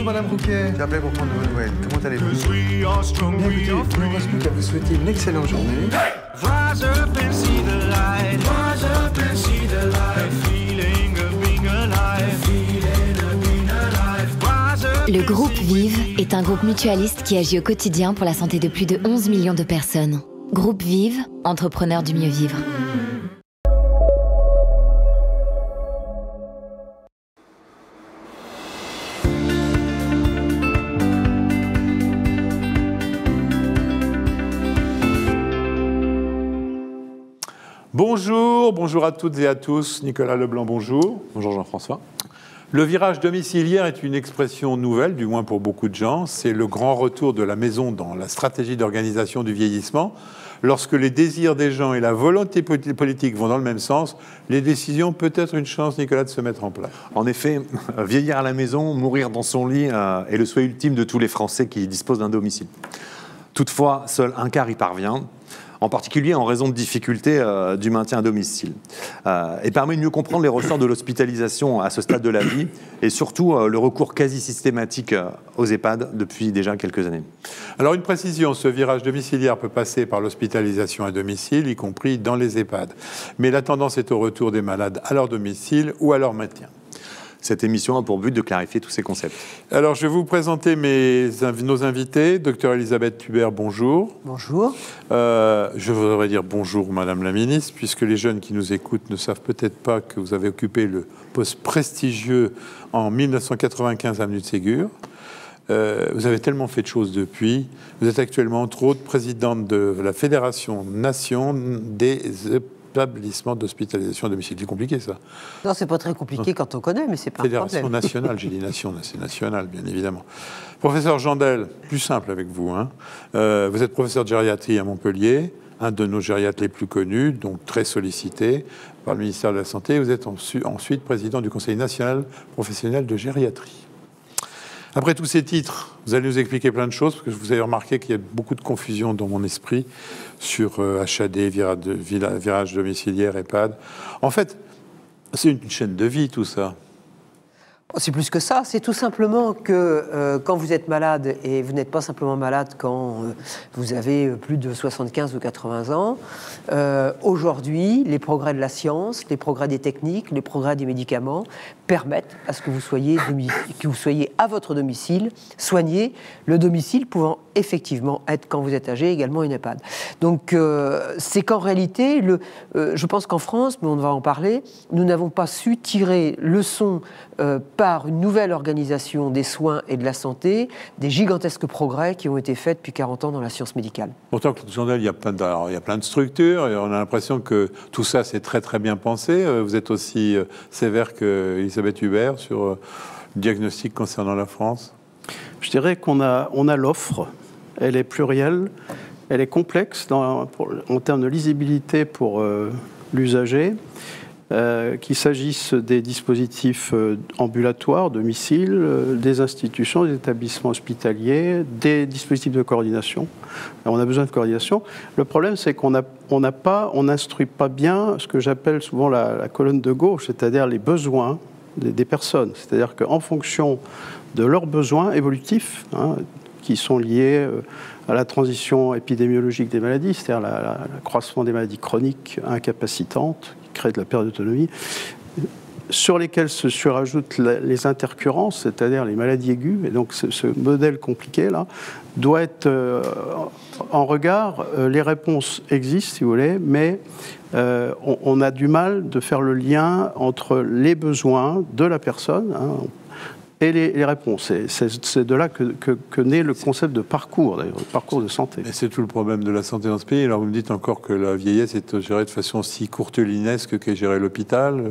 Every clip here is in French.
Bonjour Madame Rouquet. J'appelais pour prendre de vos nouvelles. Comment allez-vous? Bien, écoutez, il ne me reste plus qu'à vous souhaiter une excellente journée. Rise up and see the light. Rise up and see the light. Feeling of being alive. Feeling of being alive. Rise up. Le groupe Vive est un groupe mutualiste qui agit au quotidien pour la santé de plus de 11 millions de personnes. Groupe Vive, entrepreneur du mieux vivre. Bonjour à toutes et à tous. Nicolas Leblanc, bonjour. Bonjour Jean-François. Le virage domiciliaire est une expression nouvelle, du moins pour beaucoup de gens. C'est le grand retour de la maison dans la stratégie d'organisation du vieillissement. Lorsque les désirs des gens et la volonté politique vont dans le même sens, les décisions peuvent être une chance, Nicolas, de se mettre en place. En effet, vieillir à la maison, mourir dans son lit est le souhait ultime de tous les Français qui disposent d'un domicile. Toutefois, seul un quart y parvient, en particulier en raison de difficultés du maintien à domicile. Et permet de mieux comprendre les ressorts de l'hospitalisation à ce stade de la vie et surtout le recours quasi systématique aux EHPAD depuis déjà quelques années. Alors une précision, ce virage domiciliaire peut passer par l'hospitalisation à domicile, y compris dans les EHPAD. Mais la tendance est au retour des malades à leur domicile ou à leur maintien. Cette émission a pour but de clarifier tous ces concepts. Alors, je vais vous présenter nos invités. Docteur Elisabeth Thubert, bonjour. Bonjour. Je voudrais dire bonjour, Madame la Ministre, puisque les jeunes qui nous écoutent ne savent peut-être pas que vous avez occupé le poste prestigieux en 1995 avenue de Ségur. Vous avez tellement fait de choses depuis. Vous êtes actuellement, entre autres, présidente de la Fédération Nation des établissement d'hospitalisation à domicile. C'est compliqué, ça? Non, c'est pas très compliqué quand on connaît, mais c'est pas un problème. Fédération nationale, j'ai dit nation, c'est national, bien évidemment. Professeur Jandel, plus simple avec vous. Vous êtes professeur de gériatrie à Montpellier, un de nos gériatres les plus connus, donc très sollicité par le ministère de la Santé. Vous êtes ensuite président du Conseil national professionnel de gériatrie. Après tous ces titres, vous allez nous expliquer plein de choses, parce que vous avez remarqué qu'il y a beaucoup de confusion dans mon esprit sur HAD, virage domiciliaire, EHPAD. En fait, c'est une chaîne de vie, tout ça. C'est plus que ça, c'est tout simplement que quand vous êtes malade, et vous n'êtes pas simplement malade quand vous avez plus de 75 ou 80 ans, aujourd'hui, les progrès de la science, les progrès des techniques, les progrès des médicaments permettent à ce que vous soyez à votre domicile, soigné, le domicile pouvant effectivement être, quand vous êtes âgé, également une EHPAD. Donc c'est qu'en réalité, je pense qu'en France, mais on va en parler, nous n'avons pas su tirer leçon par une nouvelle organisation des soins et de la santé, des gigantesques progrès qui ont été faits depuis 40 ans dans la science médicale. Pourtant, Claude Jandel, il y a plein de structures, et on a l'impression que tout ça, c'est très très bien pensé. Vous êtes aussi sévère qu'Elisabeth Thubert sur le diagnostic concernant la France. Je dirais qu'on a l'offre, elle est plurielle, elle est complexe en termes de lisibilité pour l'usager. Qu'il s'agisse des dispositifs ambulatoires, domicile, des institutions, des établissements hospitaliers, des dispositifs de coordination. Alors, on a besoin de coordination. Le problème, c'est qu'on n'instruit pas bien ce que j'appelle souvent la colonne de gauche, c'est-à-dire les besoins des personnes. C'est-à-dire qu'en fonction de leurs besoins évolutifs, qui sont liés à la transition épidémiologique des maladies, c'est-à-dire l'accroissement des maladies chroniques incapacitantes, créer de la perte d'autonomie, sur lesquels se surajoutent les intercurrences, c'est-à-dire les maladies aiguës. Et donc ce modèle compliqué-là doit être en regard. Les réponses existent, si vous voulez, mais on a du mal de faire le lien entre les besoins de la personne et les réponses. C'est de là que naît le concept de parcours, d'ailleurs, le parcours de santé. Et c'est tout le problème de la santé dans ce pays. Alors vous me dites encore que la vieillesse est gérée de façon si courtelinesque qu'est géré l'hôpital.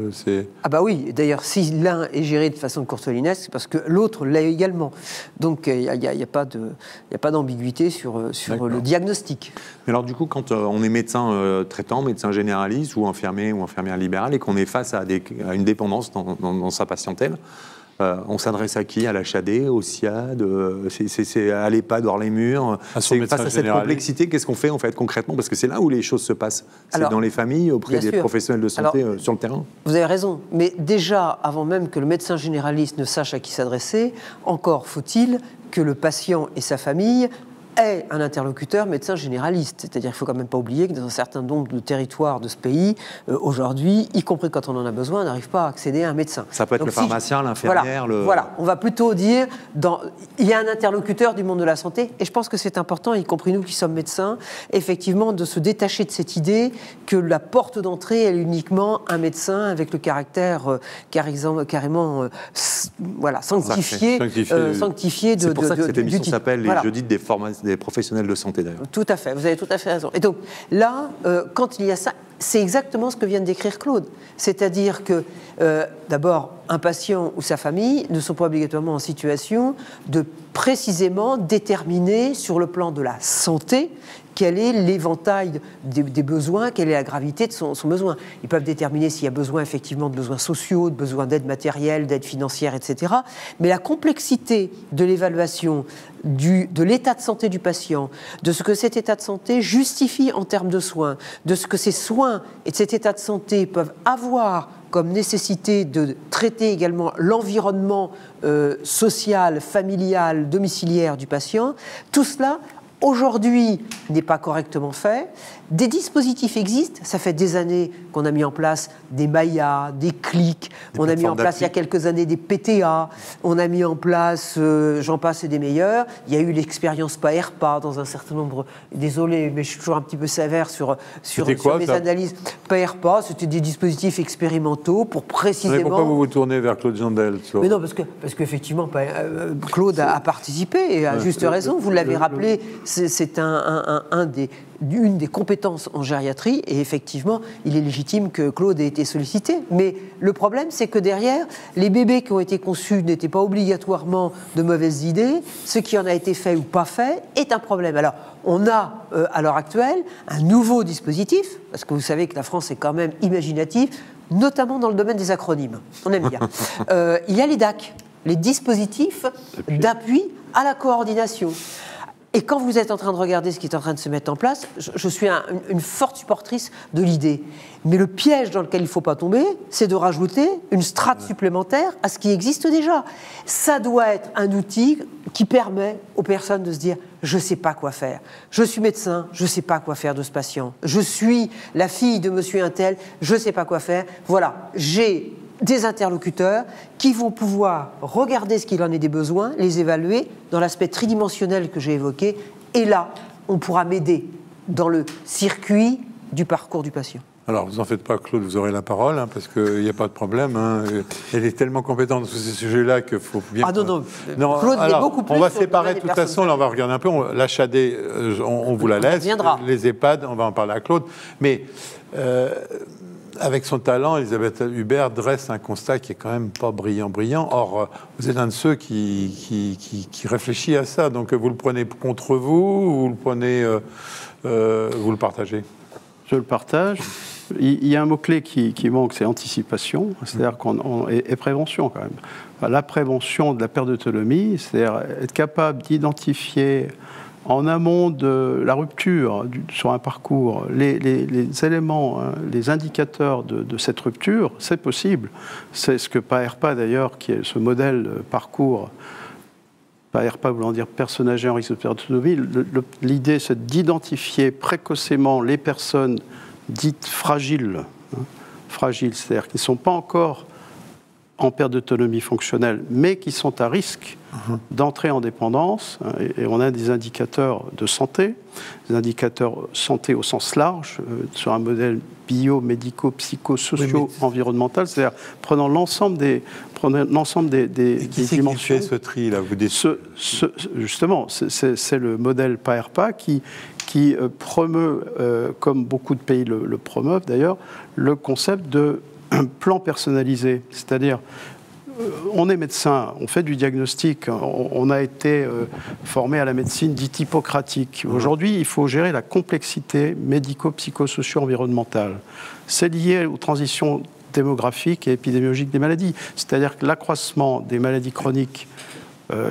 Ah bah oui, d'ailleurs, si l'un est géré de façon courtelinesque, c'est parce que l'autre l'est également. Donc il n'y a pas d'ambiguïté sur le diagnostic. Mais alors du coup, quand on est médecin traitant, médecin généraliste ou infirmier ou infirmière libérale et qu'on est face à une dépendance dans sa patientèle, On s'adresse à qui? À l'HAD, au SIAD, c'est à l'EHPAD, hors les murs. Face à cette complexité, qu'est-ce qu'on fait en fait concrètement? Parce que c'est là où les choses se passent. C'est dans les familles, auprès des professionnels de santé sur le terrain. Vous avez raison, mais déjà, avant même que le médecin généraliste ne sache à qui s'adresser, encore faut-il que le patient et sa famille est un interlocuteur médecin généraliste. C'est-à-dire qu'il ne faut quand même pas oublier que dans un certain nombre de territoires de ce pays, aujourd'hui, y compris quand on en a besoin, on n'arrive pas à accéder à un médecin. Ça peut être le pharmacien, l'infirmière... Voilà, on va plutôt dire, il y a un interlocuteur du monde de la santé, et je pense que c'est important, y compris nous qui sommes médecins, effectivement, de se détacher de cette idée que la porte d'entrée est uniquement un médecin avec le caractère carrément sanctifié de... C'est pour ça que cette émission s'appelle les jeudis des professionnels de santé d'ailleurs. Tout à fait, vous avez tout à fait raison. Et donc là, quand il y a ça, c'est exactement ce que vient de décrire Claude. C'est-à-dire que, d'abord, un patient ou sa famille ne sont pas obligatoirement en situation de précisément déterminer sur le plan de la santé quel est l'éventail des besoins, quelle est la gravité de son besoin. Ils peuvent déterminer s'il y a besoin effectivement de besoins sociaux, de besoins d'aide matérielle, d'aide financière, etc. Mais la complexité de l'évaluation de l'état de santé du patient, de ce que cet état de santé justifie en termes de soins, de ce que ces soins et cet état de santé peuvent avoir comme nécessité de traiter également l'environnement social, familial, domiciliaire du patient, tout cela aujourd'hui n'est pas correctement fait. Des dispositifs existent, ça fait des années qu'on a mis en place des Maya, des clics, on a mis en place il y a quelques années des PTA, on a mis en place, j'en passe et des meilleurs, il y a eu l'expérience PAERPA dans un certain nombre, désolé mais je suis toujours un petit peu sévère sur mes analyses. PAERPA, c'était des dispositifs expérimentaux pour précisément... Mais pourquoi vous vous tournez vers Claude Jandel? Mais non, parce qu'effectivement, Claude a participé et à juste raison, vous l'avez rappelé, c'est une des compétences en gériatrie et effectivement, il est légitime que Claude ait été sollicité. Mais le problème, c'est que derrière, les bébés qui ont été conçus n'étaient pas obligatoirement de mauvaises idées. Ce qui en a été fait ou pas fait est un problème. Alors, on a à l'heure actuelle un nouveau dispositif, parce que vous savez que la France est quand même imaginative, notamment dans le domaine des acronymes. On aime bien. Il y a les DAC, les dispositifs d'appui à la coordination. Et quand vous êtes en train de regarder ce qui est en train de se mettre en place, je suis une forte supportrice de l'idée. Mais le piège dans lequel il ne faut pas tomber, c'est de rajouter une strate supplémentaire à ce qui existe déjà. Ça doit être un outil qui permet aux personnes de se dire « je ne sais pas quoi faire. Je suis médecin, je ne sais pas quoi faire de ce patient. Je suis la fille de monsieur Untel, je ne sais pas quoi faire. Voilà, j'ai des interlocuteurs qui vont pouvoir regarder ce qu'il en est des besoins, les évaluer dans l'aspect tridimensionnel que j'ai évoqué, et là, on pourra m'aider dans le circuit du parcours du patient. Alors, vous en faites pas, Claude, vous aurez la parole, hein, parce qu'il n'y a pas de problème. Hein. Elle est tellement compétente sur ces sujets-là qu'il faut bien... Ah non, Claude est beaucoup plus... On va séparer de toute façon, là, on va regarder un peu. L'HAD, on vous la laisse. Les EHPAD, on va en parler à Claude. Mais... avec son talent, Elisabeth Hubert dresse un constat qui est quand même pas brillant. Or, vous êtes un de ceux qui réfléchit à ça. Donc, vous le prenez contre vous, vous le prenez, vous le partagez? Je le partage. Il y a un mot-clé qui manque, c'est anticipation, c'est-à-dire et prévention quand même. La prévention de la perte d'autonomie, c'est-à-dire être capable d'identifier en amont de la rupture sur un parcours, les éléments, les indicateurs de cette rupture, c'est possible. C'est ce que PAERPA d'ailleurs, qui est ce modèle de parcours, PAERPA voulant dire personne âgée en risque de perte d'autonomie, l'idée c'est d'identifier précocement les personnes dites fragiles, c'est-à-dire qui ne sont pas encore en perte d'autonomie fonctionnelle, mais qui sont à risque d'entrer en dépendance. Et on a des indicateurs de santé, des indicateurs santé au sens large, sur un modèle bio-médico-psycho-socio environnemental, c'est-à-dire prenant l'ensemble des dimensions. Qui fait ce tri, là, vous dites justement, c'est le modèle PAERPA qui promeut, comme beaucoup de pays le promeuvent d'ailleurs, le concept de plan personnalisé, c'est-à-dire on est médecin, on fait du diagnostic, on a été formé à la médecine dite hippocratique. Aujourd'hui, il faut gérer la complexité médico-psycho-socio-environnementale. C'est lié aux transitions démographique et épidémiologique des maladies. C'est-à-dire que l'accroissement des maladies chroniques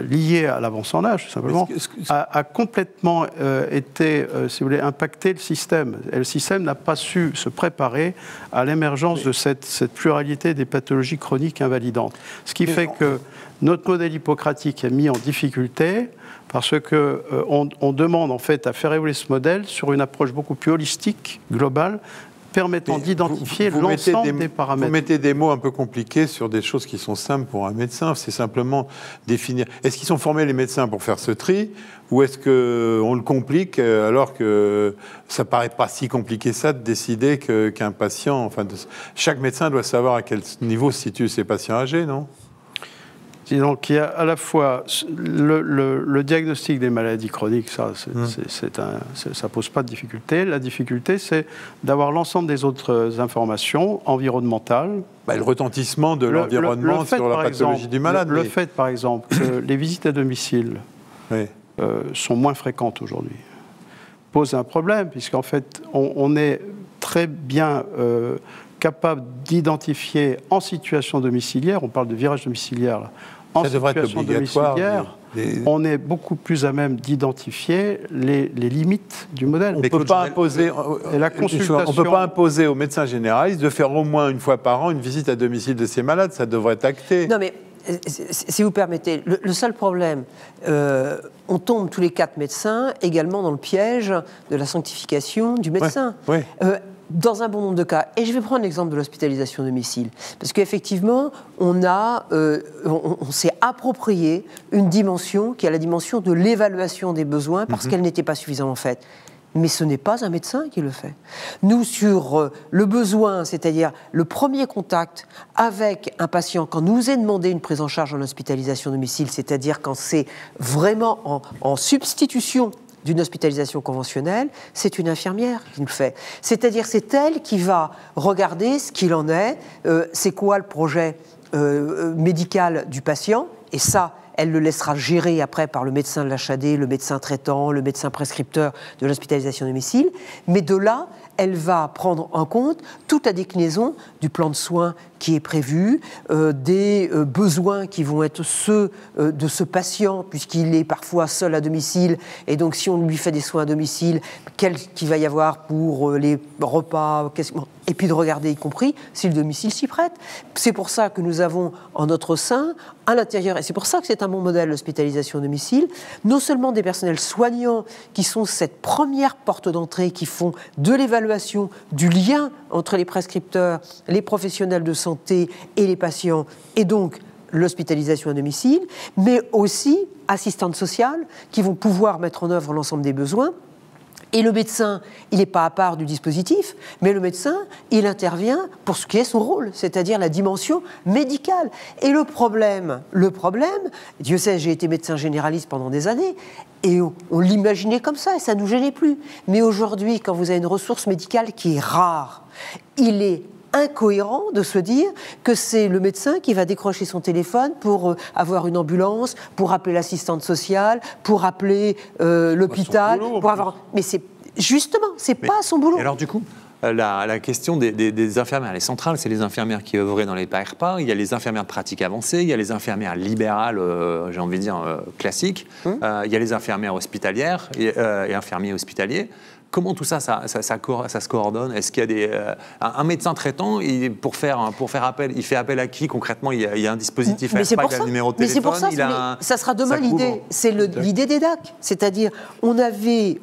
liées à l'avance en âge, tout simplement, a complètement été, si vous voulez, impacté le système. Et le système n'a pas su se préparer à l'émergence de cette pluralité des pathologies chroniques invalidantes. Ce qui fait que notre modèle hippocratique est mis en difficulté parce qu'on demande en fait à faire évoluer ce modèle sur une approche beaucoup plus holistique, globale, permettant d'identifier l'ensemble des paramètres. Vous mettez des mots un peu compliqués sur des choses qui sont simples pour un médecin. C'est simplement définir. Est-ce qu'ils sont formés, les médecins, pour faire ce tri, ou est-ce qu'on le complique alors que ça paraît pas si compliqué ça de décider qu'un patient... Enfin, chaque médecin doit savoir à quel niveau se situent ses patients âgés, non ? Donc il y a à la fois le diagnostic des maladies chroniques, ça pose pas de difficulté. La difficulté, c'est d'avoir l'ensemble des autres informations environnementales. Le retentissement de l'environnement sur la pathologie du malade. Le fait, par exemple, que les visites à domicile sont moins fréquentes aujourd'hui pose un problème, puisqu'en fait, on est très bien... capable d'identifier en situation domiciliaire, on parle de virage domiciliaire là, en situation domiciliaire, on est beaucoup plus à même d'identifier les limites du modèle. On ne peut pas imposer aux médecins généralistes de faire au moins une fois par an une visite à domicile de ces malades, ça devrait être acté. Non mais, si vous permettez, le seul problème, on tombe tous les 4 médecins également dans le piège de la sanctification du médecin. Ouais. Dans un bon nombre de cas, et je vais prendre l'exemple de l'hospitalisation à domicile, parce qu'effectivement, on s'est approprié une dimension qui est la dimension de l'évaluation des besoins, parce qu'elle n'était pas suffisamment faite. Mais ce n'est pas un médecin qui le fait. Nous, sur le besoin, c'est-à-dire le premier contact avec un patient, quand nous est demandé une prise en charge en hospitalisation à domicile, c'est-à-dire quand c'est vraiment en substitution d'une hospitalisation conventionnelle, c'est une infirmière qui le fait. C'est-à-dire c'est elle qui va regarder ce qu'il en est, c'est quoi le projet médical du patient, et ça, elle le laissera gérer après par le médecin de l'HAD, le médecin traitant, le médecin prescripteur de l'hospitalisation à domicile, mais de là, elle va prendre en compte toute la déclinaison du plan de soins qui est prévu, des besoins qui vont être ceux de ce patient, puisqu'il est parfois seul à domicile, et donc si on lui fait des soins à domicile, qu'il va y avoir pour les repas, et puis de regarder y compris si le domicile s'y prête. C'est pour ça que nous avons en notre sein, à l'intérieur, et c'est pour ça que c'est un bon modèle l'hospitalisation à domicile, non seulement des personnels soignants qui sont cette première porte d'entrée, qui font de l'évaluation du lien entre les prescripteurs, les professionnels de santé et les patients, et donc l'hospitalisation à domicile, mais aussi assistantes sociales qui vont pouvoir mettre en œuvre l'ensemble des besoins. Et le médecin, il n'est pas à part du dispositif, mais le médecin, il intervient pour ce qui est son rôle, c'est-à-dire la dimension médicale. Et le problème, Dieu sait, j'ai été médecin généraliste pendant des années, et on l'imaginait comme ça, et ça ne nous gênait plus. Mais aujourd'hui, quand vous avez une ressource médicale qui est rare, il est incohérent de se dire que c'est le médecin qui va décrocher son téléphone pour avoir une ambulance, pour appeler l'assistante sociale, pour appeler l'hôpital, pour avoir... Mais c'est justement, c'est pas son boulot. Et alors du coup, la question des infirmières, les centrales, c'est les infirmières qui œuvraient dans les PARPA, il y a les infirmières de pratique avancée, il y a les infirmières libérales, j'ai envie de dire classiques, il y a les infirmières hospitalières et infirmiers hospitaliers. Comment tout ça se coordonne? Est-ce qu'il y a un médecin traitant, pour faire appel, il fait appel à qui concrètement? Il y a un dispositif, il a un numéro de téléphone. Mais c'est pour ça, ça sera demain l'idée. C'est l'idée des DAC. C'est-à-dire, on avait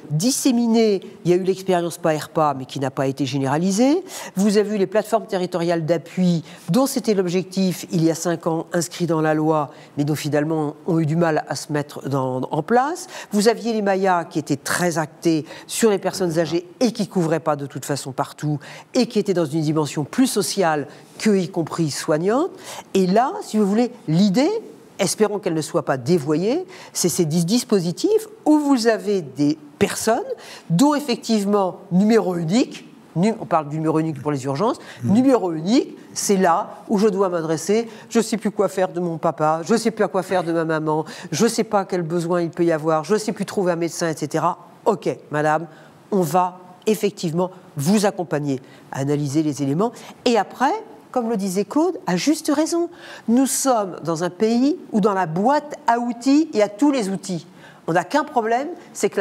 disséminé, il y a eu l'expérience PARPA, mais qui n'a pas été généralisée. Vous avez vu les plateformes territoriales d'appui, dont c'était l'objectif il y a 5 ans, inscrit dans la loi, mais dont finalement ont eu du mal à se mettre en place. Vous aviez les MAIA qui étaient très actés sur les personnes âgées et qui ne couvraient pas de toute façon partout et qui étaient dans une dimension plus sociale que y compris soignante. Et là, si vous voulez, l'idée, espérons qu'elle ne soit pas dévoyée, c'est ces dispositifs où vous avez des personnes dont effectivement numéro unique, on parle du numéro unique pour les urgences, numéro unique, c'est là où je dois m'adresser, je ne sais plus quoi faire de mon papa, je ne sais plus à quoi faire de ma maman, je ne sais pas quel besoin il peut y avoir, je ne sais plus trouver un médecin, etc. Ok, madame, on va effectivement vous accompagner, analyser les éléments. Et après, comme le disait Claude, à juste raison, nous sommes dans un pays où dans la boîte à outils, il y a tous les outils. On n'a qu'un problème, c'est que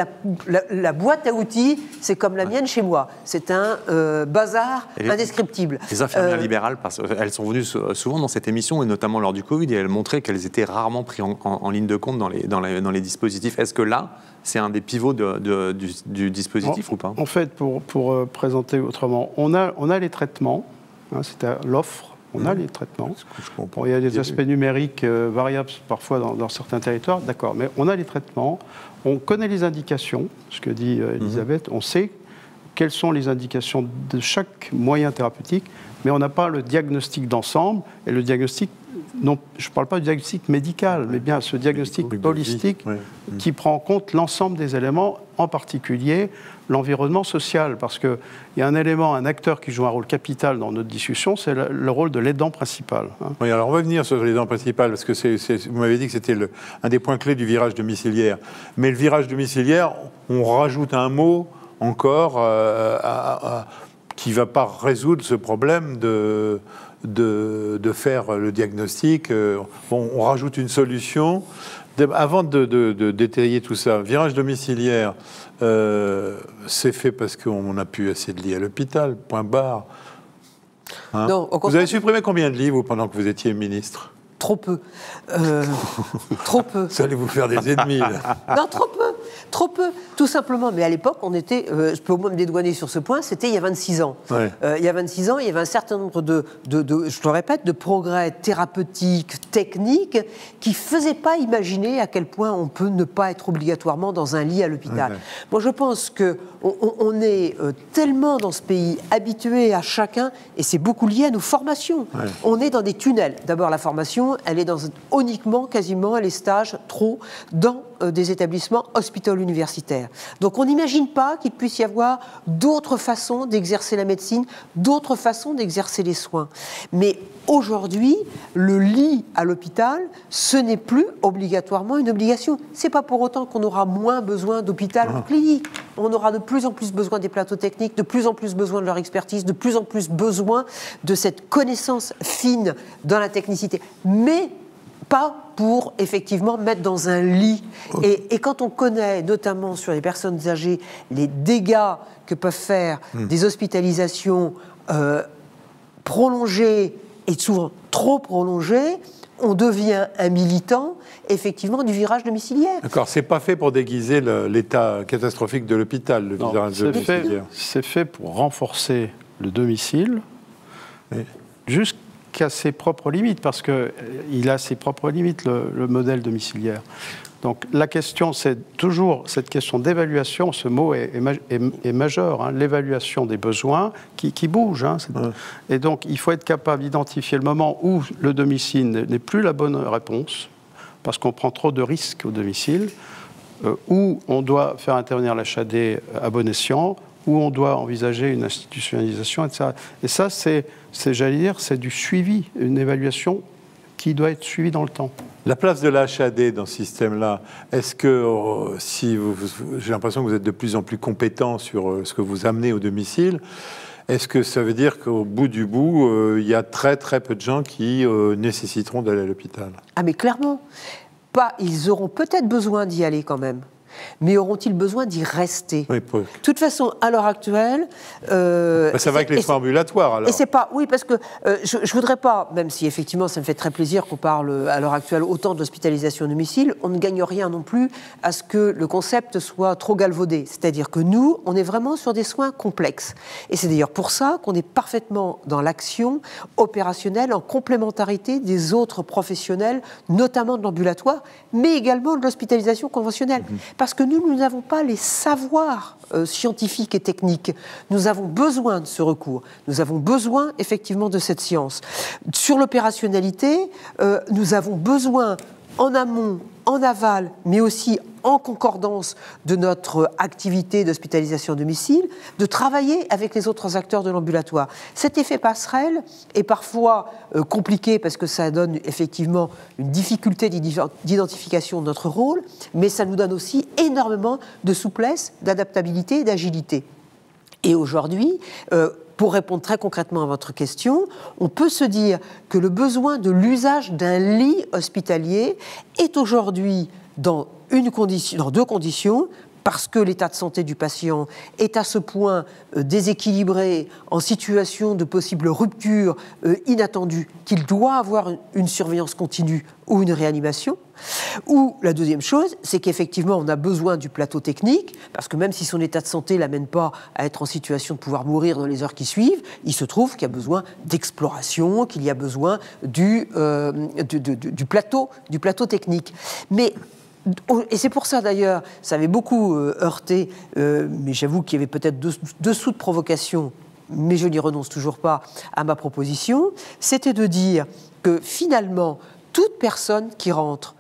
la boîte à outils, c'est comme la mienne chez moi. C'est un bazar indescriptible. Les infirmières libérales, elles sont venues souvent dans cette émission, et notamment lors du Covid, et elles montraient qu'elles étaient rarement prises en ligne de compte dans les dispositifs. Est-ce que là, c'est un des pivots du dispositif ou pas? En fait, pour présenter autrement, on a les traitements, hein, c'est l'offre. On a les traitements. Bon, il y a des aspects numériques variables parfois dans certains territoires, d'accord, mais on a les traitements, on connaît les indications, ce que dit Elisabeth, on sait quelles sont les indications de chaque moyen thérapeutique, mais on n'a pas le diagnostic d'ensemble, et le diagnostic, non, je ne parle pas du diagnostic médical, mais bien ce diagnostic holistique qui prend en compte l'ensemble des éléments, en particulier l'environnement social, parce qu'il y a un élément, un acteur qui joue un rôle capital dans notre discussion, c'est le rôle de l'aidant principal. Hein. Oui, alors on va venir sur l'aidant principal, parce que vous m'avez dit que c'était un des points clés du virage domiciliaire. Mais le virage domiciliaire, on rajoute un mot encore qui ne va pas résoudre ce problème de faire le diagnostic. On rajoute une solution. Avant de détailler tout ça, virage domiciliaire, c'est fait parce qu'on n'a plus assez de lits à l'hôpital, point barre. Hein? Non, vous avez supprimé combien de lits, vous, pendant que vous étiez ministre? Trop peu. Trop peu. Ça allait vous faire des ennemis, là. Non, trop peu. Trop peu, tout simplement. Mais à l'époque, on était, je peux au moins me dédouaner sur ce point, c'était il y a 26 ans. Ouais. Il y a 26 ans, il y avait un certain nombre je le répète, de progrès thérapeutiques, techniques, qui ne faisaient pas imaginer à quel point on peut ne pas être obligatoirement dans un lit à l'hôpital. Ouais. Moi, je pense qu'on est tellement dans ce pays habitué à chacun, et c'est beaucoup lié à nos formations. Ouais. On est dans des tunnels. D'abord, la formation, elle est uniquement, quasiment, les stages, trop, dans des établissements hospitalo-universitaires. Donc on n'imagine pas qu'il puisse y avoir d'autres façons d'exercer la médecine, d'autres façons d'exercer les soins. Mais aujourd'hui, le lit à l'hôpital, ce n'est plus obligatoirement une obligation. C'est pas pour autant qu'on aura moins besoin d'hôpital ou de clinique. On aura de plus en plus besoin des plateaux techniques, de plus en plus besoin de leur expertise, de plus en plus besoin de cette connaissance fine dans la technicité. Mais pas pour, effectivement, mettre dans un lit. Et quand on connaît, notamment sur les personnes âgées, les dégâts que peuvent faire des hospitalisations prolongées, et souvent trop prolongées, on devient un militant, effectivement, du virage domiciliaire. D'accord, c'est pas fait pour déguiser l'état catastrophique de l'hôpital, le virage domiciliaire. C'est fait pour renforcer le domicile, jusqu'à ses propres limites, parce qu'il a ses propres limites, le modèle domiciliaire. Donc la question, c'est toujours cette question d'évaluation, ce mot est majeur, hein, l'évaluation des besoins qui bougent. Hein, et donc il faut être capable d'identifier le moment où le domicile n'est plus la bonne réponse, parce qu'on prend trop de risques au domicile, où on doit faire intervenir l'HAD à bon escient, où on doit envisager une institutionnalisation, etc. Et ça, j'allais dire, c'est du suivi, une évaluation qui doit être suivie dans le temps. La place de l'HAD dans ce système-là, est-ce que, j'ai l'impression que vous êtes de plus en plus compétent sur ce que vous amenez au domicile, est-ce que ça veut dire qu'au bout du bout, il y a très très peu de gens qui nécessiteront d'aller à l'hôpital? Ah mais clairement, ils auront peut-être besoin d'y aller quand même. Mais auront-ils besoin d'y rester? De toute façon, à l'heure actuelle... ça va avec les soins ambulatoires, alors. Et c'est pas... Oui, parce que je ne voudrais pas, même si effectivement ça me fait très plaisir qu'on parle à l'heure actuelle autant de l'hospitalisation à domicile, on ne gagne rien non plus à ce que le concept soit trop galvaudé. C'est-à-dire que nous, on est vraiment sur des soins complexes. Et c'est d'ailleurs pour ça qu'on est parfaitement dans l'action opérationnelle en complémentarité des autres professionnels, notamment de l'ambulatoire, mais également de l'hospitalisation conventionnelle. Parce que nous n'avons pas les savoirs scientifiques et techniques. Nous avons besoin de ce recours. Nous avons besoin, effectivement, de cette science. Sur l'opérationnalité, nous avons besoin, en amont, en aval, mais aussi en concordance de notre activité d'hospitalisation à domicile, de travailler avec les autres acteurs de l'ambulatoire. Cet effet passerelle est parfois compliqué parce que ça donne effectivement une difficulté d'identification de notre rôle, mais ça nous donne aussi énormément de souplesse, d'adaptabilité et d'agilité. Et aujourd'hui, pour répondre très concrètement à votre question, on peut se dire que le besoin de l'usage d'un lit hospitalier est aujourd'hui dans deux conditions, parce que l'état de santé du patient est à ce point déséquilibré, en situation de possible rupture inattendue, qu'il doit avoir une surveillance continue ou une réanimation. Ou la deuxième chose, c'est qu'effectivement, on a besoin du plateau technique, parce que même si son état de santé ne l'amène pas à être en situation de pouvoir mourir dans les heures qui suivent, il se trouve qu'il y a besoin d'exploration, qu'il y a besoin du plateau technique. Et c'est pour ça d'ailleurs, ça avait beaucoup heurté, mais j'avoue qu'il y avait peut-être dessous de provocation, mais je n'y renonce toujours pas à ma proposition, c'était de dire que finalement, toute personne qui rentre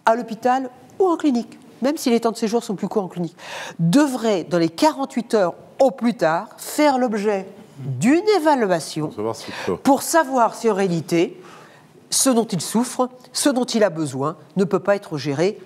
à l'hôpital ou en clinique, même si les temps de séjour sont plus courts en clinique, devrait, dans les 48 heures au plus tard, faire l'objet d'une évaluation pour savoir si en réalité, ce dont il souffre, ce dont il a besoin, ne peut pas être géré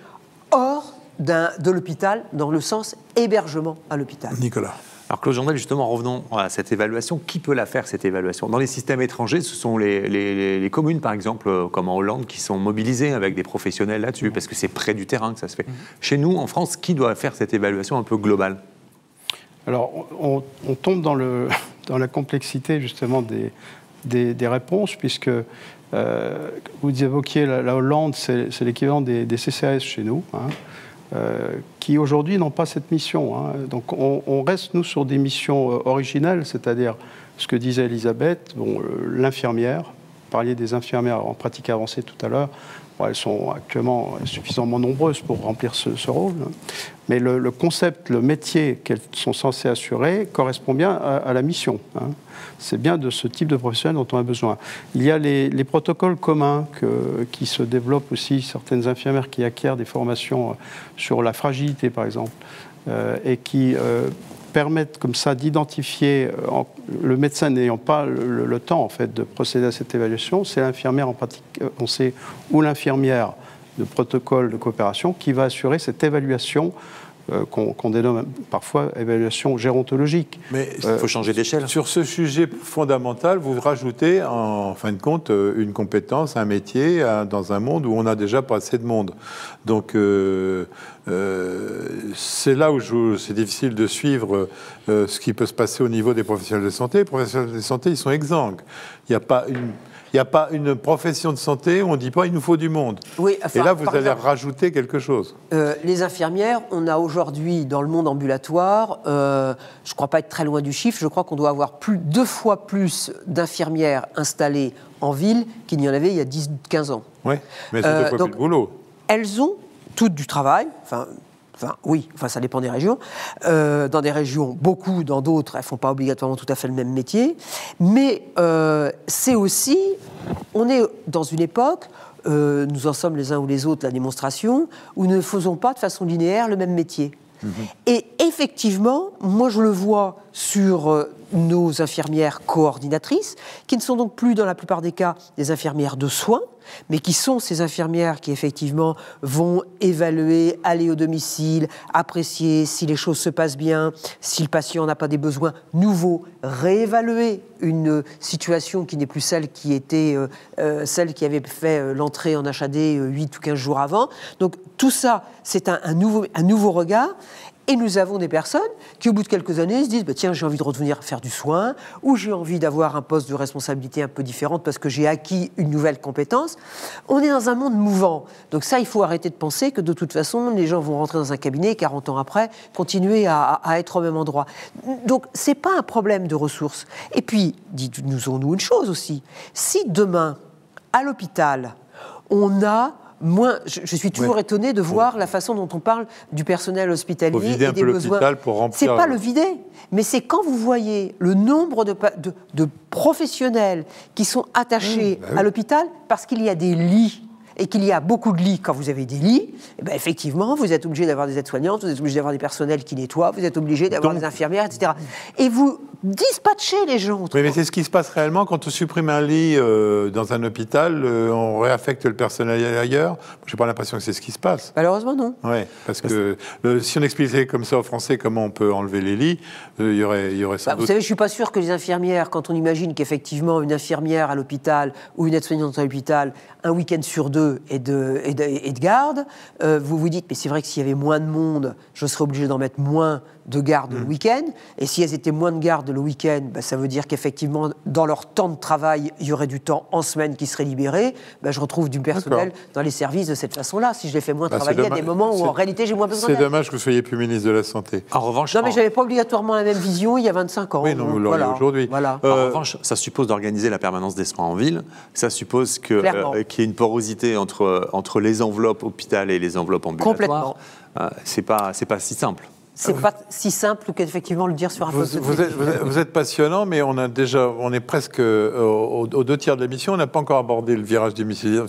hors de l'hôpital, dans le sens hébergement à l'hôpital. Nicolas. Alors Claude Jandel, justement, revenons à cette évaluation. Qui peut la faire, cette évaluation? Dans les systèmes étrangers, ce sont les communes, par exemple, comme en Hollande, qui sont mobilisées avec des professionnels là-dessus, parce que c'est près du terrain que ça se fait. Chez nous, en France, qui doit faire cette évaluation un peu globale? Alors, on tombe dans la complexité, justement, des réponses, puisque vous évoquiez la Hollande, c'est l'équivalent des CCAS chez nous, qui aujourd'hui n'ont pas cette mission. Donc on reste, nous, sur des missions originales, c'est-à-dire ce que disait Elisabeth, l'infirmière, vous parliez des infirmières en pratique avancée tout à l'heure, elles sont actuellement suffisamment nombreuses pour remplir ce rôle, mais le concept, le métier qu'elles sont censées assurer correspond bien à la mission. C'est bien de ce type de professionnel dont on a besoin. Il y a les protocoles communs qui se développent aussi, certaines infirmières qui acquièrent des formations sur la fragilité, par exemple, et qui permettent comme ça d'identifier, le médecin n'ayant pas le temps en fait de procéder à cette évaluation, c'est l'infirmière en pratique avancée ou l'infirmière de protocole de coopération qui va assurer cette évaluation qu'on dénomme parfois évaluation gérontologique. Mais il faut changer d'échelle. Sur ce sujet fondamental, vous rajoutez en fin de compte une compétence, un métier dans un monde où on n'a déjà pas assez de monde. Donc c'est là où c'est difficile de suivre ce qui peut se passer au niveau des professionnels de santé. Les professionnels de santé, ils sont exsangues. Il n'y a pas une profession de santé où on ne dit pas il nous faut du monde. Oui, et là, vous allez rajouter quelque chose. Les infirmières, on a aujourd'hui dans le monde ambulatoire, je ne crois pas être très loin du chiffre, je crois qu'on doit avoir 2 fois plus d'infirmières installées en ville qu'il n'y en avait il y a 10-15 ans. Oui, mais elles ont plus le boulot. Elles ont toutes du travail, oui, ça dépend des régions. Dans des régions, beaucoup, dans d'autres, elles ne font pas obligatoirement tout à fait le même métier. Mais c'est aussi, on est dans une époque, nous en sommes les uns ou les autres la démonstration, où nous ne faisons pas de façon linéaire le même métier. Et effectivement, moi je le vois sur nos infirmières coordinatrices, qui ne sont donc plus dans la plupart des cas des infirmières de soins, mais qui sont ces infirmières qui effectivement vont évaluer, aller au domicile, apprécier si les choses se passent bien, si le patient n'a pas des besoins nouveaux, réévaluer une situation qui n'est plus celle qui était celle qui avait fait l'entrée en HAD 8 ou 15 jours avant. Donc tout ça, c'est un nouveau regard. Et nous avons des personnes qui, au bout de quelques années, se disent tiens, j'ai envie de revenir faire du soin, ou j'ai envie d'avoir un poste de responsabilité un peu différente parce que j'ai acquis une nouvelle compétence. On est dans un monde mouvant. Donc ça, il faut arrêter de penser que de toute façon, les gens vont rentrer dans un cabinet, 40 ans après, continuer à être au même endroit. Donc, ce n'est pas un problème de ressources. Et puis, disons-nous une chose aussi. Si demain, à l'hôpital, on a je suis toujours étonné de voir la façon dont on parle du personnel hospitalier et des besoins. Pour remplir. C'est pas le vider, mais c'est quand vous voyez le nombre de professionnels qui sont attachés à l'hôpital parce qu'il y a des lits et qu'il y a beaucoup de lits. Quand vous avez des lits, effectivement, vous êtes obligé d'avoir des aides-soignantes, vous êtes obligé d'avoir des personnels qui nettoient, vous êtes obligé d'avoir des infirmières, etc. Et dispatcher les gens. Oui, mais c'est ce qui se passe réellement quand on supprime un lit dans un hôpital, on réaffecte le personnel ailleurs. Je n'ai pas l'impression que c'est ce qui se passe. Malheureusement, non. Oui, parce que si on expliquait comme ça aux Français comment on peut enlever les lits, il y aurait sans doute... Vous savez, je ne suis pas sûr que les infirmières, quand on imagine qu'effectivement une infirmière à l'hôpital ou une aide-soignante à l'hôpital, un week-end sur 2 est de garde, vous vous dites, mais c'est vrai que s'il y avait moins de monde, je serais obligé d'en mettre moins de garde le week-end. Et si elles étaient moins de garde le week-end, ça veut dire qu'effectivement, dans leur temps de travail, il y aurait du temps en semaine qui serait libéré. Je retrouve du personnel dans les services de cette façon-là. Si je les fais moins travailler à des moments où en réalité j'ai moins besoin d'aide. C'est dommage que vous ne soyez plus ministre de la Santé. En revanche, non, mais je n'avais pas obligatoirement la même vision il y a 25 ans. Oui, non, vous l'auriez aujourd'hui. Voilà. En revanche, ça suppose d'organiser la permanence des soins en ville. Ça suppose qu'il y ait une porosité entre les enveloppes hôpital et les enveloppes ambulatoires. Complètement. C'est pas si simple. C'est pas si simple qu'effectivement le dire sur un poste de vous êtes passionnant, mais on est presque aux 2 tiers de l'émission. On n'a pas encore abordé le virage domiciliaire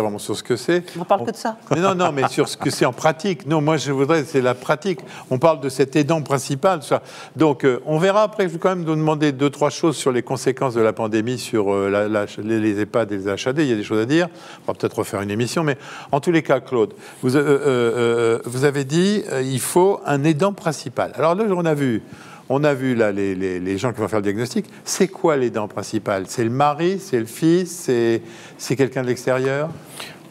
vraiment sur ce que c'est. On parle que de ça. Mais non, mais sur ce que c'est en pratique. Non, moi je voudrais, c'est la pratique. On parle de cet aidant principal. Ça. Donc on verra après. Je vais quand même vous demander 2-3 choses sur les conséquences de la pandémie sur les EHPAD et les HAD. Il y a des choses à dire. On va peut-être refaire une émission, mais en tous les cas, Claude, vous avez dit il faut un aidant principal. Alors là, on a vu là les gens qui vont faire le diagnostic. C'est quoi l'aidant principal? C'est le mari, c'est le fils, c'est quelqu'un de l'extérieur?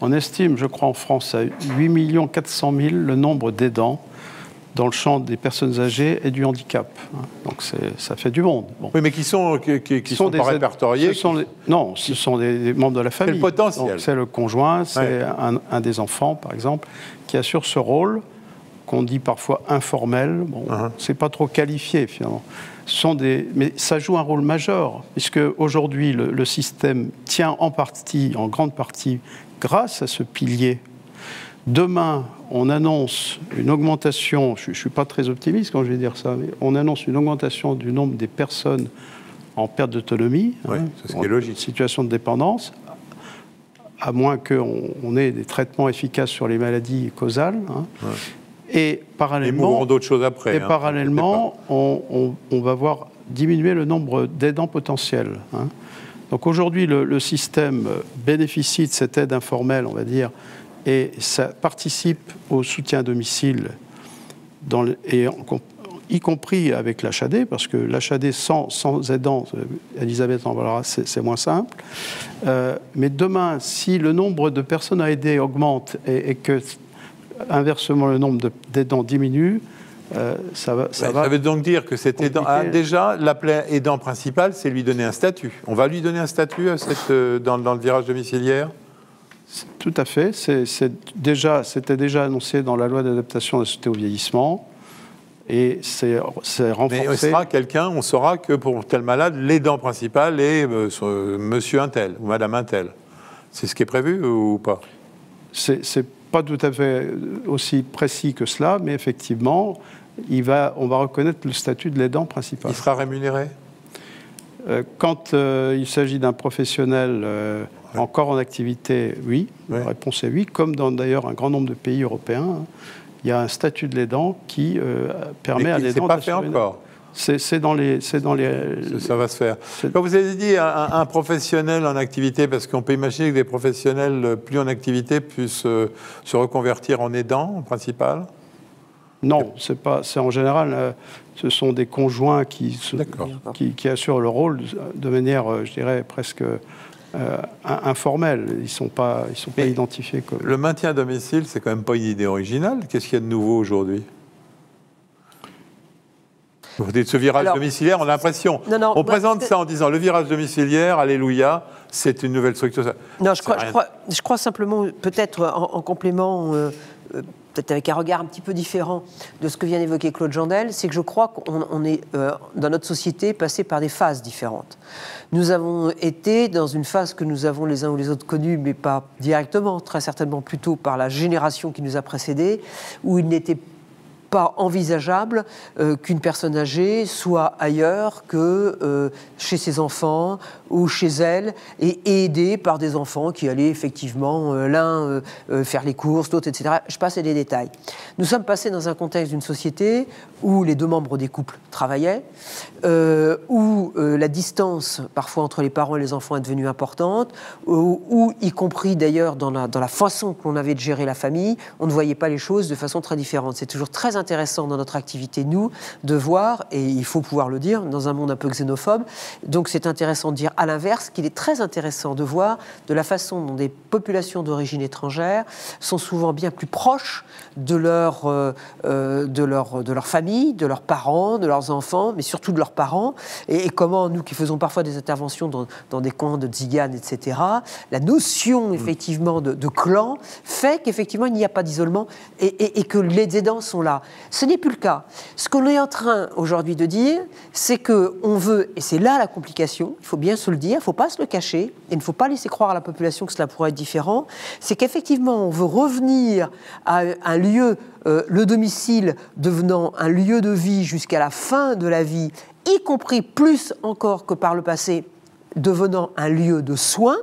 On estime, je crois, en France à 8 400 000 le nombre d'aidants dans le champ des personnes âgées et du handicap. Donc ça fait du monde. Bon. Oui, mais qui sont pas répertoriés. Non, ce sont des membres de la famille. C'est le potentiel. C'est le conjoint, c'est un des enfants, par exemple, qui assure ce rôle qu'on dit parfois informel. Bon, c'est pas trop qualifié, finalement. Mais ça joue un rôle majeur, puisque aujourd'hui, le système tient en grande partie, grâce à ce pilier. Demain, on annonce une augmentation, je ne suis pas très optimiste quand je vais dire ça, mais on annonce une augmentation du nombre des personnes en perte d'autonomie, c'est ce qui est logique. Situation de dépendance, à moins qu'on ait des traitements efficaces sur les maladies causales. Et parallèlement, mourront d'autres choses après. Et parallèlement, on va voir diminuer le nombre d'aidants potentiels. Donc aujourd'hui, le système bénéficie de cette aide informelle, on va dire, et ça participe au soutien à domicile, y compris avec l'HAD, parce que l'HAD sans aidant, Elisabeth en parlera, c'est moins simple. Mais demain, si le nombre de personnes à aider augmente et que inversement le nombre d'aidants diminue, ça veut donc dire que cet aidant, déjà, l'appel aidant principal, c'est lui donner un statut. On va lui donner un statut dans le virage domiciliaire? Tout à fait. C'était déjà annoncé dans la loi d'adaptation de la société au vieillissement. Et c'est renforcé. Mais on saura que pour tel malade, l'aidant principal est monsieur un tel ou madame un tel. C'est ce qui est prévu ou pas? C'est pas tout à fait aussi précis que cela, mais effectivement, on va reconnaître le statut de l'aidant principal. Il sera rémunéré? Quand il s'agit d'un professionnel encore en activité, oui. La réponse est oui, comme dans d'ailleurs un grand nombre de pays européens. Il y a un statut de l'aidant qui permet à l'aidant... C'est pas fait encore. C'est dans les... Ça va se faire. Quand vous avez dit un professionnel en activité, parce qu'on peut imaginer que des professionnels plus en activité puissent se reconvertir en aidant, en principal? Non, c'est en général, ce sont des conjoints qui assurent le rôle de manière, je dirais, presque informelle. Ils ne sont pas identifiés comme... Le maintien à domicile, c'est quand même pas une idée originale. Qu'est-ce qu'il y a de nouveau aujourd'hui? Ce virage domiciliaire, on a l'impression... On présente ça en disant, le virage domiciliaire, alléluia, c'est une nouvelle structure. Non, je crois simplement, peut-être en complément... peut-être avec un regard un petit peu différent de ce que vient d'évoquer Claude Jandel, c'est que je crois qu'on est, dans notre société, passé par des phases différentes. Nous avons été dans une phase que nous avons les uns ou les autres connue, mais pas directement, très certainement plutôt par la génération qui nous a précédés, où il n'était pas envisageable qu'une personne âgée soit ailleurs que chez ses enfants ou chez elle et aidée par des enfants qui allaient effectivement l'un faire les courses, l'autre, etc. Je passe les détails. Nous sommes passés dans un contexte d'une société où les deux membres des couples travaillaient, où la distance parfois entre les parents et les enfants est devenue importante, où y compris d'ailleurs dans la façon que l'on avait de gérer la famille, on ne voyait pas les choses de façon très différente. C'est toujours très intéressant dans notre activité, nous, de voir, et il faut pouvoir le dire, dans un monde un peu xénophobe, donc c'est intéressant de dire à l'inverse qu'il est très intéressant de voir de la façon dont des populations d'origine étrangère sont souvent bien plus proches de leur famille, de leurs parents, de leurs enfants, mais surtout de leurs parents, et comment nous qui faisons parfois des interventions dans des camps de tziganes, etc., la notion effectivement de clan fait qu'effectivement il n'y a pas d'isolement et que les aidants sont là. Ce n'est plus le cas. Ce qu'on est en train aujourd'hui de dire, c'est qu'on veut, et c'est là la complication, il faut bien se le dire, il ne faut pas se le cacher, et il ne faut pas laisser croire à la population que cela pourrait être différent, c'est qu'effectivement on veut revenir à un lieu, le domicile devenant un lieu de vie jusqu'à la fin de la vie, y compris plus encore que par le passé, devenant un lieu de soins.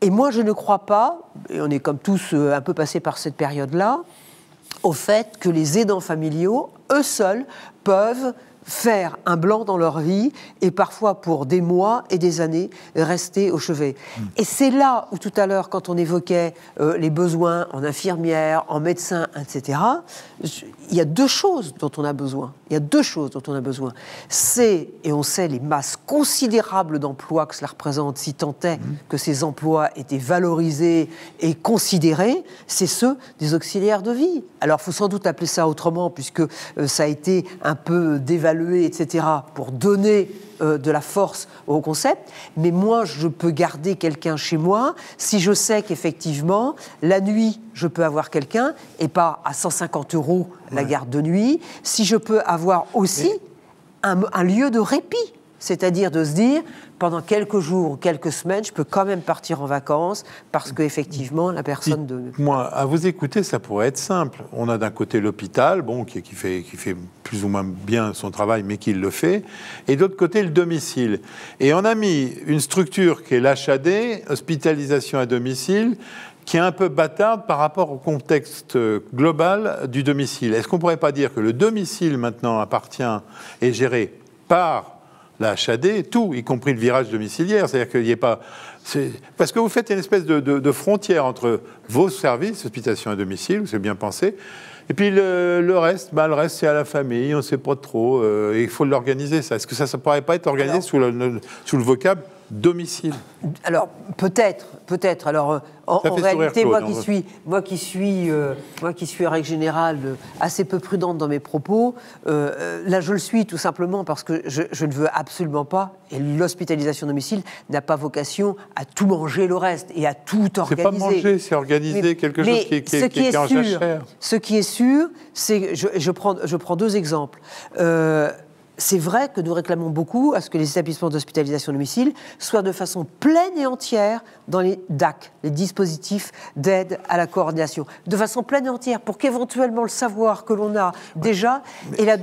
Et moi je ne crois pas, et on est comme tous un peu passés par cette période-là, au fait que les aidants familiaux, eux seuls, peuvent faire un blanc dans leur vie et parfois pour des mois et des années rester au chevet. Et c'est là où tout à l'heure, quand on évoquait les besoins en infirmières, en médecins, etc., il y a deux choses dont on a besoin. Il y a deux choses dont on a besoin. C'est, et on sait les masses considérables d'emplois que cela représente, si tant est que ces emplois étaient valorisés et considérés, c'est ceux des auxiliaires de vie. Alors, il faut sans doute appeler ça autrement, puisque ça a été un peu dévalué, etc., pour donner de la force au concept, mais moi je peux garder quelqu'un chez moi si je sais qu'effectivement la nuit je peux avoir quelqu'un et pas à 150 € la garde de nuit, si je peux avoir aussi un lieu de répit, c'est-à-dire de se dire pendant quelques jours ou quelques semaines je peux quand même partir en vacances parce qu'effectivement la personne de... Moi, à vous écouter, ça pourrait être simple. On a d'un côté l'hôpital, bon, qui fait plus ou moins bien son travail, mais qui le fait, et d'autre côté le domicile. Et on a mis une structure qui est l'HAD, hospitalisation à domicile, qui est un peu bâtarde par rapport au contexte global du domicile. Est-ce qu'on ne pourrait pas dire que le domicile maintenant appartient et géré par la HAD, tout, y compris le virage domiciliaire, c'est-à-dire qu'il n'y ait pas... Parce que vous faites une espèce de frontière entre vos services, hospitalisation à domicile, c'est bien pensé, et puis le reste, c'est à la famille, on ne sait pas trop, et il faut l'organiser, ça. Est-ce que ça ne pourrait pas être organisé sous le vocable domicile? Alors, peut-être. Alors, en réalité, Claude, moi qui suis en règle générale assez peu prudente dans mes propos, là je le suis tout simplement parce que je ne veux absolument pas, et l'hospitalisation à domicile n'a pas vocation à tout manger le reste et à tout organiser. C'est pas manger, c'est organiser quelque chose qui est en jachère. Ce qui est sûr, c'est que je prends deux exemples. C'est vrai que nous réclamons beaucoup à ce que les établissements d'hospitalisation à domicile soient de façon pleine et entière dans les DAC, les dispositifs d'aide à la coordination, de façon pleine et entière, pour qu'éventuellement le savoir que l'on a déjà. Et la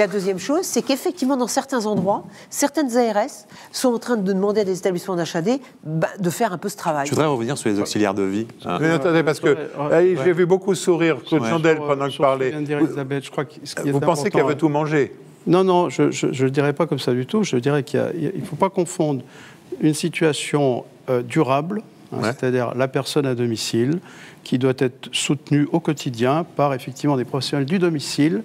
deuxième chose, c'est qu'effectivement, dans certains endroits, certaines ARS sont en train de demander à des établissements d'HAD de faire un peu ce travail. Je voudrais revenir sur les auxiliaires de vie. Mais attendez, parce que j'ai vu beaucoup sourire Claude Jandel pendant que je parlais. Vous pensez qu'elle veut tout manger? Non, je ne dirais pas comme ça du tout. Je dirais qu'il ne faut pas confondre une situation durable, c'est-à-dire la personne à domicile, qui doit être soutenue au quotidien par effectivement des professionnels du domicile.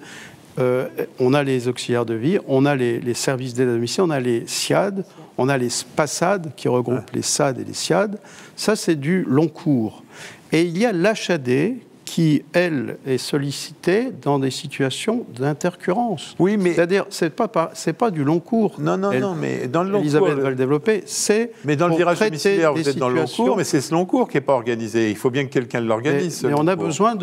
On a les auxiliaires de vie, on a les services d'aide à domicile, on a les SSIAD, on a les SPASAD qui regroupent les SAD et les SSIAD. Ça, c'est du long cours. Et il y a l'HAD qui, elle, est sollicitée dans des situations d'intercurrence. Oui, mais... C'est-à-dire, c'est pas du long cours. Non, mais dans le long cours... Elisabeth va le développer, c'est... Mais dans le virage domiciliaire, vous êtes dans le long cours, mais c'est ce long cours qui n'est pas organisé. Il faut bien que quelqu'un l'organise. Mais on a besoin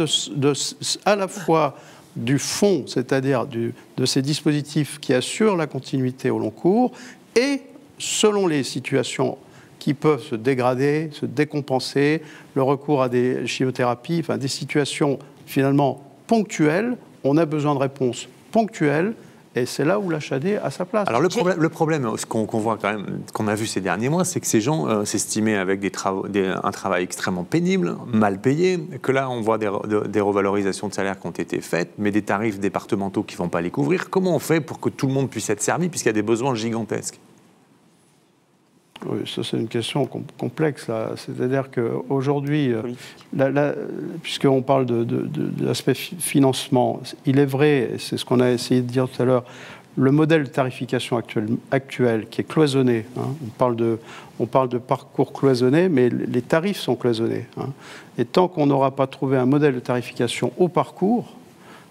à la fois du fond, c'est-à-dire de ces dispositifs qui assurent la continuité au long cours, et selon les situations qui peuvent se dégrader, se décompenser, le recours à des chimiothérapies, enfin des situations finalement ponctuelles, on a besoin de réponses ponctuelles. Et c'est là où l'HAD a sa place. Alors le problème, ce qu'on voit quand même, qu'on a vu ces derniers mois, c'est que ces gens s'estimaient avec un travail extrêmement pénible, mal payé, que là on voit des revalorisations de salaire qui ont été faites, mais des tarifs départementaux qui ne vont pas les couvrir. Comment on fait pour que tout le monde puisse être servi, puisqu'il y a des besoins gigantesques ? Oui, ça c'est une question complexe. C'est-à-dire qu'aujourd'hui, puisqu'on parle de l'aspect financement, il est vrai, et c'est ce qu'on a essayé de dire tout à l'heure, le modèle de tarification actuel qui est cloisonné, hein, on parle de parcours cloisonné, mais les tarifs sont cloisonnés. Hein, et tant qu'on n'aura pas trouvé un modèle de tarification au parcours,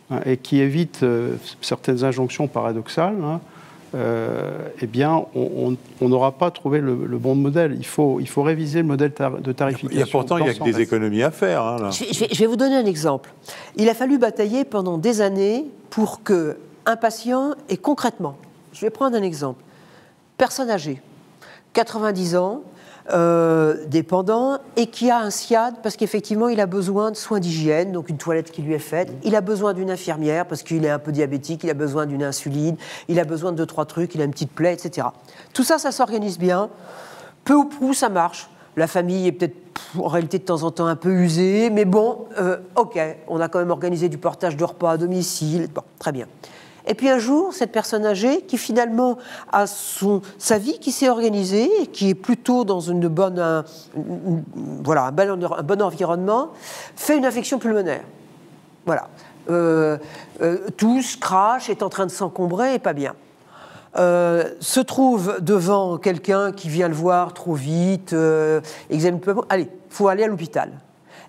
hein, et qui évite certaines injonctions paradoxales, hein, eh bien, on n'aura pas trouvé le bon modèle. Il faut réviser le modèle de tarification. Pourtant, il n'y a que des économies à faire. Hein, là. Je vais vous donner un exemple. Il a fallu batailler pendant des années pour qu'un patient ait concrètement, je vais prendre un exemple, personne âgée, 90 ans, dépendant, et qui a un SIAD parce qu'effectivement il a besoin de soins d'hygiène, donc une toilette qui lui est faite, il a besoin d'une infirmière parce qu'il est un peu diabétique, il a besoin d'une insuline, il a besoin de 2-3 trucs, il a une petite plaie, etc. Tout ça, ça s'organise bien, peu ou prou ça marche. La famille est peut-être en réalité de temps en temps un peu usée, mais bon, ok, on a quand même organisé du partage de repas à domicile, bon, très bien. Et puis un jour, cette personne âgée, qui finalement a sa vie qui s'est organisée, et qui est plutôt dans un bon environnement, fait une infection pulmonaire. Voilà. Tousse, crache, est en train de s'encombrer et pas bien. Se trouve devant quelqu'un qui vient le voir trop vite, examine peu. Allez, il faut aller à l'hôpital.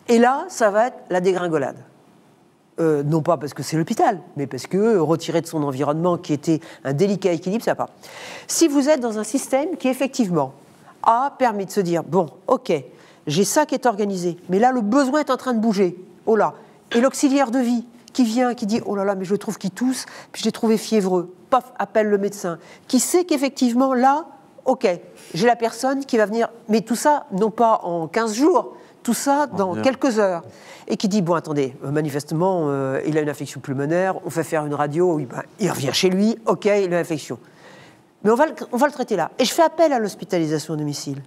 Et là, ça va être la dégringolade. Non pas parce que c'est l'hôpital, mais parce que retiré de son environnement qui était un délicat équilibre, ça va pas. Si vous êtes dans un système qui effectivement a permis de se dire, bon, ok, j'ai ça qui est organisé, mais là le besoin est en train de bouger, oh là, et l'auxiliaire de vie qui vient, qui dit, oh là là, mais je trouve qu'il tousse, puis je l'ai trouvé fiévreux, paf, appelle le médecin, qui sait qu'effectivement là, ok, j'ai la personne qui va venir, mais tout ça, non pas en 15 jours, tout ça dans quelques heures. Et qui dit, bon, attendez, manifestement, il a une infection pulmonaire, on fait faire une radio, oui, ben, il revient chez lui, ok, il a une infection. Mais on va le traiter là. Et je fais appel à l'hospitalisation à domicile.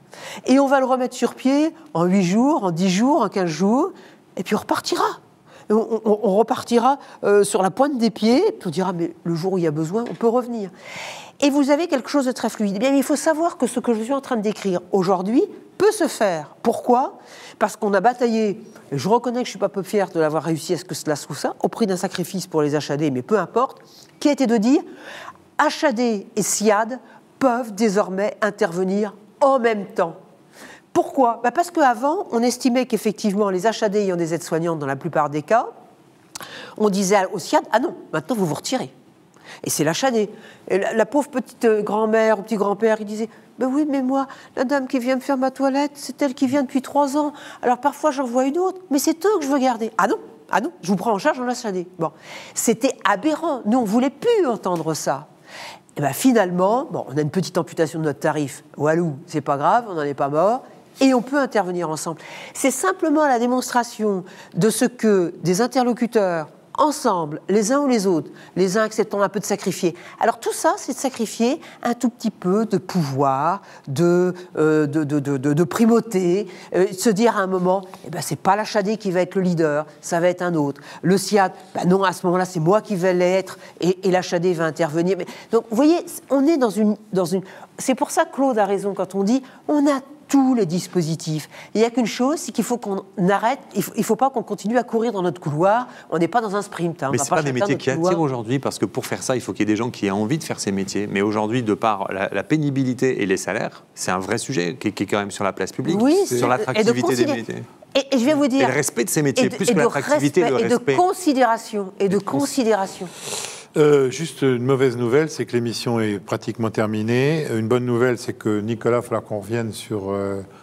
Et on va le remettre sur pied en 8 jours, en 10 jours, en 15 jours, et puis on repartira. On repartira sur la pointe des pieds, puis on dira, mais le jour où il y a besoin, on peut revenir. Et vous avez quelque chose de très fluide. Eh bien, il faut savoir que ce que je suis en train de décrire aujourd'hui peut se faire. Pourquoi ? Parce qu'on a bataillé, et je reconnais que je ne suis pas peu fier de l'avoir réussi à ce que cela se trouve ça, au prix d'un sacrifice pour les HAD, mais peu importe, qui a été de dire HAD et SIAD peuvent désormais intervenir en même temps. Pourquoi ? Parce qu'avant, on estimait qu'effectivement, les HAD ayant des aides-soignantes dans la plupart des cas, on disait au SIAD, ah non, maintenant vous vous retirez. Et c'est l'HAD. La pauvre petite grand-mère ou petit grand-père, il disait, ben oui, mais moi, la dame qui vient me faire ma toilette, c'est elle qui vient depuis 3 ans. Alors parfois, j'en vois une autre, mais c'est eux que je veux garder. Ah non, je vous prends en charge en HAD. Bon, c'était aberrant. Nous, on ne voulait plus entendre ça. Et bien finalement, bon, on a une petite amputation de notre tarif. Walou, c'est pas grave, on n'en est pas mort. Et on peut intervenir ensemble. C'est simplement la démonstration de ce que des interlocuteurs ensemble, les uns ou les autres, les uns acceptant un peu de sacrifier. Alors tout ça, c'est de sacrifier un tout petit peu de pouvoir, de primauté, se dire à un moment, eh ben, c'est pas l'HAD qui va être le leader, ça va être un autre. Le SIAD, ben non, à ce moment-là, c'est moi qui vais l'être, et l'HAD va intervenir. Mais, donc, vous voyez, on est dans une... C'est pour ça que Claude a raison quand on dit, on a tous les dispositifs. Il n'y a qu'une chose, c'est qu'il faut qu'on arrête, il ne faut pas qu'on continue à courir dans notre couloir, on n'est pas dans un sprint. Hein, mais ce n'est pas des métiers qui attirent aujourd'hui, parce que pour faire ça, il faut qu'il y ait des gens qui aient envie de faire ces métiers. Mais aujourd'hui, de par la pénibilité et les salaires, c'est un vrai sujet qui est quand même sur la place publique, sur l'attractivité des métiers. Et je vais vous dire... Et le respect de ces métiers, plus que l'attractivité, le respect. Et de considération. Juste une mauvaise nouvelle, c'est que l'émission est pratiquement terminée. Une bonne nouvelle, c'est que Nicolas, il va falloir qu'on revienne sur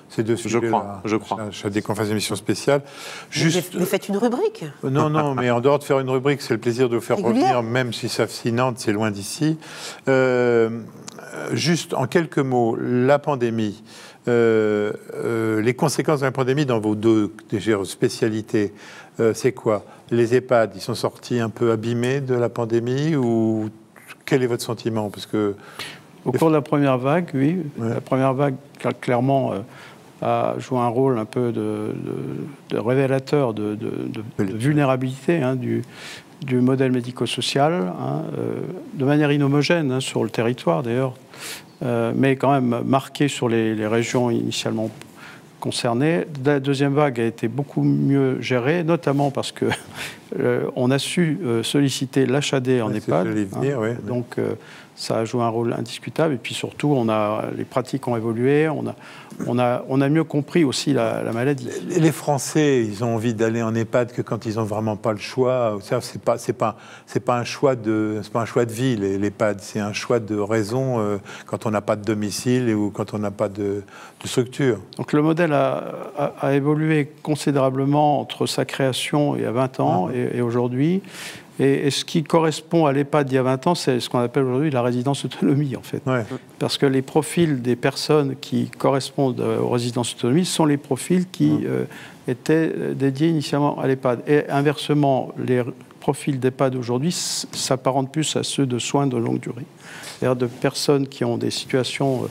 ces deux sujets-là. Je crois. Dès qu'on fasse une émission spéciale. Juste... Mais faites une rubrique. Non, mais en dehors de faire une rubrique, c'est le plaisir de vous faire revenir, même si Nantes, c'est loin d'ici. Juste en quelques mots, la pandémie, Les conséquences de la pandémie dans vos deux spécialités, c'est quoi? Les EHPAD, ils sont sortis un peu abîmés de la pandémie ou quel est votre sentiment? Parce que au cours de la première vague, oui. Ouais. La première vague, clairement, a joué un rôle un peu de révélateur de vulnérabilité du modèle médico-social, de manière inhomogène sur le territoire d'ailleurs, mais quand même marqué sur les régions initialement concernées. La deuxième vague a été beaucoup mieux gérée, notamment parce que on a su solliciter l'HAD en EHPAD. Donc ça a joué un rôle indiscutable. Et puis surtout, les pratiques ont évolué, on a mieux compris aussi la maladie. Les Français, ils ont envie d'aller en EHPAD que quand ils n'ont vraiment pas le choix. C'est pas un choix de vie, l'EHPAD. C'est un choix de raison quand on n'a pas de domicile ou quand on n'a pas de structure. Donc le modèle a évolué considérablement entre sa création il y a 20 ans et aujourd'hui. Et ce qui correspond à l'EHPAD d'il y a 20 ans, c'est ce qu'on appelle aujourd'hui la résidence autonomie, en fait. Ouais. Parce que les profils des personnes qui correspondent aux résidences autonomie sont les profils qui étaient dédiés initialement à l'EHPAD. Et inversement, les profils d'EHPAD aujourd'hui s'apparentent plus à ceux de soins de longue durée. C'est-à-dire de personnes qui ont des situations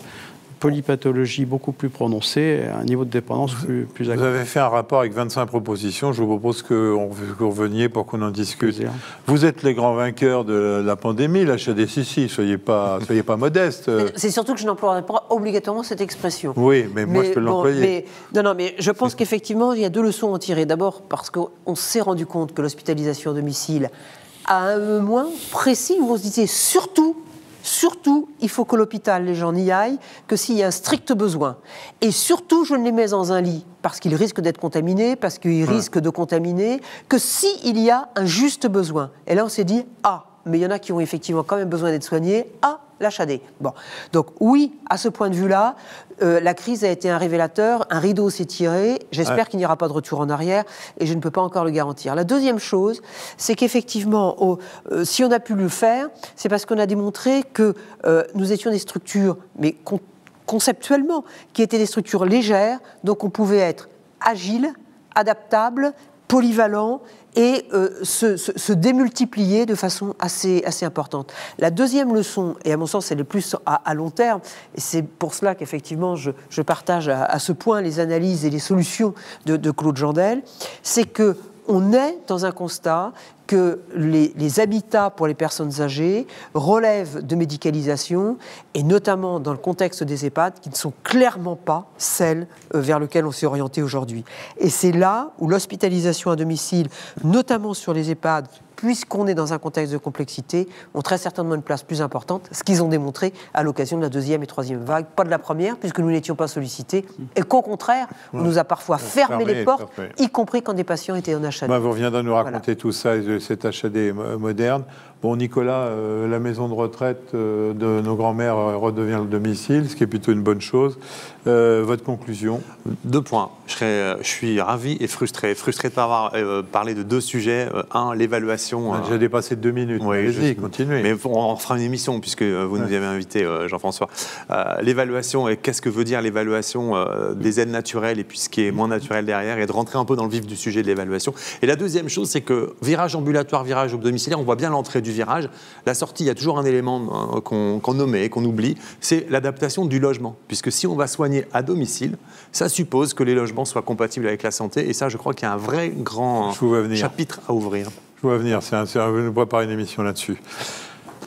polypathologie beaucoup plus prononcée, un niveau de dépendance plus agréable. Vous avez fait un rapport avec 25 propositions. Je vous propose que vous reveniez pour qu'on en discute. Vous êtes les grands vainqueurs de la pandémie, la HDCC. Soyez pas modestes. C'est surtout que je n'emploierai pas obligatoirement cette expression. Oui, mais moi je peux l'employer. Mais je pense qu'effectivement, il y a deux leçons à en tirer. D'abord, parce qu'on s'est rendu compte que l'hospitalisation à domicile a un moins précis où on se disait Surtout, il faut que l'hôpital, les gens n'y aillent que s'il y a un strict besoin. Et surtout, je ne les mets dans un lit parce qu'ils risquent d'être contaminés, parce qu'ils risquent de contaminer, que s'il y a un juste besoin. Et là, on s'est dit, mais il y en a qui ont effectivement quand même besoin d'être soignés. L'HAD. Bon. Donc oui, à ce point de vue-là, la crise a été un révélateur, un rideau s'est tiré, j'espère qu'il n'y aura pas de retour en arrière, et je ne peux pas encore le garantir. La deuxième chose, c'est qu'effectivement, si on a pu le faire, c'est parce qu'on a démontré que nous étions des structures, mais conceptuellement, qui étaient des structures légères, donc on pouvait être agile, adaptable, polyvalent, et se démultiplier de façon assez importante. La deuxième leçon, et à mon sens elle est plus à long terme, et c'est pour cela qu'effectivement je partage à ce point les analyses et les solutions de Claude Jandel, c'est qu'on est dans un constat que les habitats pour les personnes âgées relèvent de médicalisation, et notamment dans le contexte des EHPAD, qui ne sont clairement pas celles vers lesquelles on s'est orienté aujourd'hui. Et c'est là où l'hospitalisation à domicile, notamment sur les EHPAD, puisqu'on est dans un contexte de complexité, ont très certainement une place plus importante, ce qu'ils ont démontré à l'occasion de la deuxième et troisième vague, pas de la première, puisque nous n'étions pas sollicités, et qu'au contraire, on nous a parfois fermé les portes, y compris quand des patients étaient en HAD. Vous reviendrez nous raconter tout ça, cet HAD moderne. Bon, Nicolas, la maison de retraite de nos grands-mères redevient le domicile, ce qui est plutôt une bonne chose. Votre conclusion? 2 points. Je suis ravi et frustré. Frustré de ne pas avoir parlé de 2 sujets. Un, l'évaluation. On a déjà dépassé de 2 minutes. Oui, allez-y, continuez. Mais on fera une émission, puisque vous nous avez invité, Jean-François. L'évaluation, et qu'est-ce que veut dire l'évaluation des aides naturelles et puis ce qui est moins naturel derrière, et de rentrer un peu dans le vif du sujet de l'évaluation. Et la deuxième chose, c'est que virage ambulatoire, virage domiciliaire, on voit bien l'entrée du virage. La sortie, il y a toujours un élément qu'on omet, qu'on oublie, c'est l'adaptation du logement. Puisque si on va soigner à domicile, ça suppose que les logements soient compatibles avec la santé. Et ça, je crois qu'il y a un vrai grand chapitre à ouvrir. Je vous vois venir, je prépare une émission là-dessus.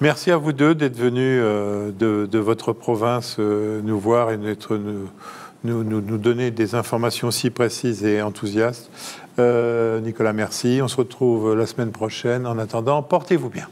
Merci à vous deux d'être venus de votre province nous voir et nous donner des informations si précises et enthousiastes. Nicolas, merci. On se retrouve la semaine prochaine. En attendant, portez-vous bien.